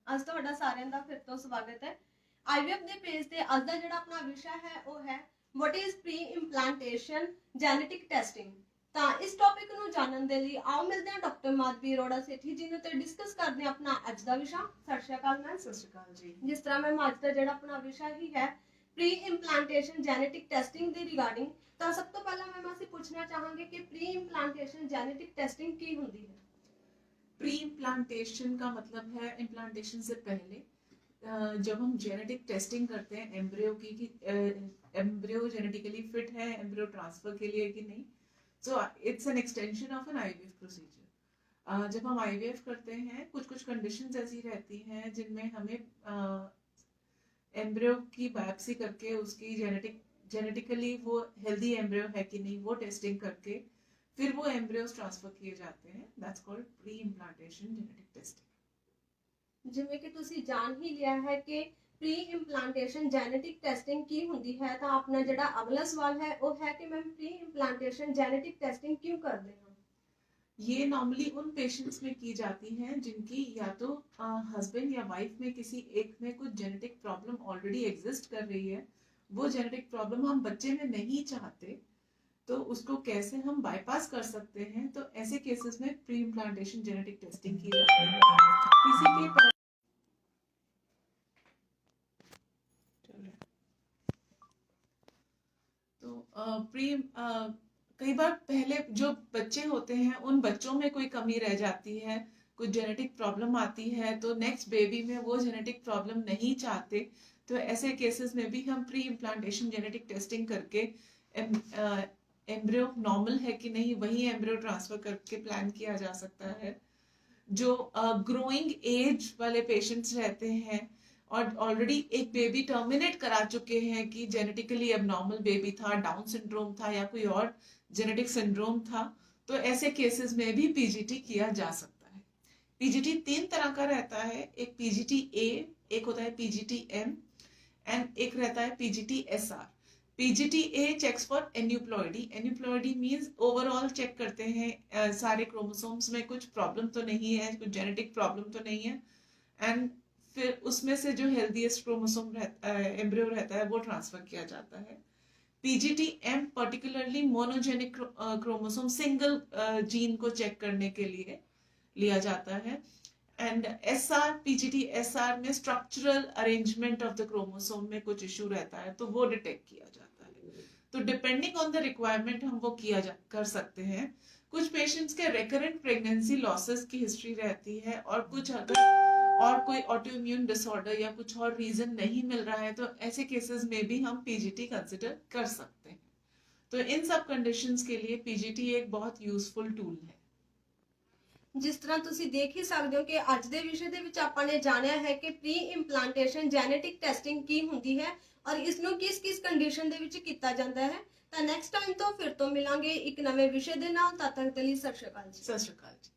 ਅੱਜ ਤੁਹਾਡਾ ਸਾਰਿਆਂ ਦਾ ਫਿਰ ਤੋਂ ਸਵਾਗਤ ਹੈ। ਆਈਵੀਐਫ ਦੇ ਪੇਜ ਤੇ ਅੱਜ ਦਾ ਜਿਹੜਾ ਆਪਣਾ ਵਿਸ਼ਾ ਹੈ ਉਹ ਹੈ what is preimplantation genetic testing. ਤਾਂ ਇਸ ਟੌਪਿਕ ਨੂੰ ਜਾਣਨ ਦੇ ਲਈ ਆਓ ਮਿਲਦੇ ਹਾਂ ਡਾਕਟਰ ਮਾਧਵੀ ਅਰੋੜਾ ਸੇਠੀ ਜੀ ਨੂੰ ਤੇ ਡਿਸਕਸ ਕਰਦੇ ਹਾਂ ਆਪਣਾ ਅੱਜ ਦਾ ਵਿਸ਼ਾ। ਸਤਿ ਸ਼੍ਰੀ ਅਕਾਲ ਮੈਮ। ਸਤਿ ਸ਼੍ਰੀ ਅਕਾਲ ਜੀ। ਜਿਸ ਤਰ੍ਹਾਂ ਮੈਮ ਅੱਜ ਦਾ ਜਿਹੜਾ ਆਪਣਾ ਵਿਸ਼ਾ ਹੀ ਹੈ ਪ੍ਰੀ ਇੰਪਲਾਂਟੇਸ਼ਨ ਜੈਨੇਟਿਕ ਟੈਸਟਿੰਗ ਦੇ ਰਿਗਾਰਡਿੰਗ, ਤਾਂ ਸਭ ਤੋਂ ਪਹਿਲਾਂ ਮੈਮ ਅਸੀਂ ਪੁੱਛਣਾ ਚਾਹਾਂਗੇ ਕਿ ਪ੍ਰੀ ਇੰਪਲਾंटेशन जेनेटिक टेस्टिंग की होती है। प्री इम्प्लांटेशन का मतलब है इम्प्लांटेशन से पहले जब हम जेनेटिक टेस्टिंग करते हैं एम्ब्रियो की कि एम्ब्रियो जेनेटिकली फिट है एम्ब्रियो ट्रांसफर के लिए कि नहीं। So it's an extension of N IVF procedure. जब हम आईवीएफ करते हैं कुछ कंडीशंस ऐसी रहती हैं जिनमें हमें एम्ब्रियो की बायोप्सी करके उसकी जेनेटिकली वो हेल्दी एम्ब्रियो है कि नहीं वो टेस्टिंग करके फिर वो एम्ब्रियोज ट्रांसफर किए जाते हैं। That's called pre implantation genetic testing. जिवें कि तुसी जान ही लिया है कि प्री इंप्लांटेशन जेनेटिक टेस्टिंग की होती है, तो अपना जिहड़ा अगला सवाल है वो है कि ma'am pre implantation genetic testing क्यों करते हैं। ये नॉर्मली उन पेशेंट्स में की जाती है जिनकी या तो हस्बैंड या वाइफ में किसी एक में कुछ जेनेटिक प्रॉब्लम ऑलरेडी एग्जिस्ट कर रही है, वो जेनेटिक प्रॉब्लम हम बच्चे में नहीं चाहते, तो उसको कैसे हम बाईपास कर सकते हैं। तो ऐसे केसेस में प्री इम्प्लांटेशन जेनेटिक टेस्टिंग की जाती है। किसी के तो कई बार पहले जो बच्चे होते हैं उन बच्चों में कोई कमी रह जाती है, कुछ जेनेटिक प्रॉब्लम आती है, तो नेक्स्ट बेबी में वो जेनेटिक प्रॉब्लम नहीं चाहते, तो ऐसे केसेस में भी हम प्री इम्प्लांटेशन जेनेटिक टेस्टिंग करके एम्ब्रियो नॉर्मल है कि नहीं वही एम्ब्रियो ट्रांसफर करके प्लान किया जा सकता है। जो ग्रोइंग एज वाले पेशेंट्स रहते हैं और ऑलरेडी एक बेबी टर्मिनेट करा चुके हैं कि जेनेटिकली एबनॉर्मल बेबी था, डाउन सिंड्रोम था या कोई और जेनेटिक सिंड्रोम था, तो ऐसे केसेस में भी पीजीटी किया जा सकता है। पीजीटी 3 तरह का रहता है, एक पीजीटी ए, एक होता है पीजीटी एम एंड एक रहता है PGT SR. PGT A checks for aneuploidy. Aneuploidy means overall check करते हैं सारे क्रोमोसोम्स में कुछ प्रॉब्लम तो नहीं है, कुछ जेनेटिक प्रॉब्लम तो नहीं है, एंड फिर उसमें से जो हेल्दीएस्ट क्रोमोसोम एम्ब्रियो रहता है वो ट्रांसफर किया जाता है। PGT M particularly monogenic chromosome single gene को चेक करने के लिए लिया जाता है, एंड एसआर पीजीटी एसआर में structural arrangement of the chromosome में कुछ इशू रहता है तो वो डिटेक्ट किया जाता है। तो डिपेंडिंग ऑन द रिक्वायरमेंट हम वो कर सकते हैं। कुछ पेशेंट्स के रिकरेंट प्रेगनेंसी लॉसेस की हिस्ट्री रहती है और कुछ अगर और कोई ऑटोइम्यून डिसऑर्डर या कुछ और रीजन नहीं मिल रहा है तो ऐसे केसेस में भी हम पीजीटी कंसिडर कर सकते हैं। तो इन सब कंडीशंस के लिए पीजीटी एक बहुत यूजफुल टूल है। जिस तरह तुसी देख ही सकते हो कि आज दे विषय दे विच आपां ने जानिया है कि प्री इंप्लांटेशन जेनेटिक टेस्टिंग की होती है और इसनों किस किस कंडीशन दे विच कीता जांदा है। तो नेक्स्ट टाइम तो फिर तो मिलांगे एक नवे विषय दे नाल। तद तक के लिए सत श्री अकाल जी। सत श्री अकाल जी।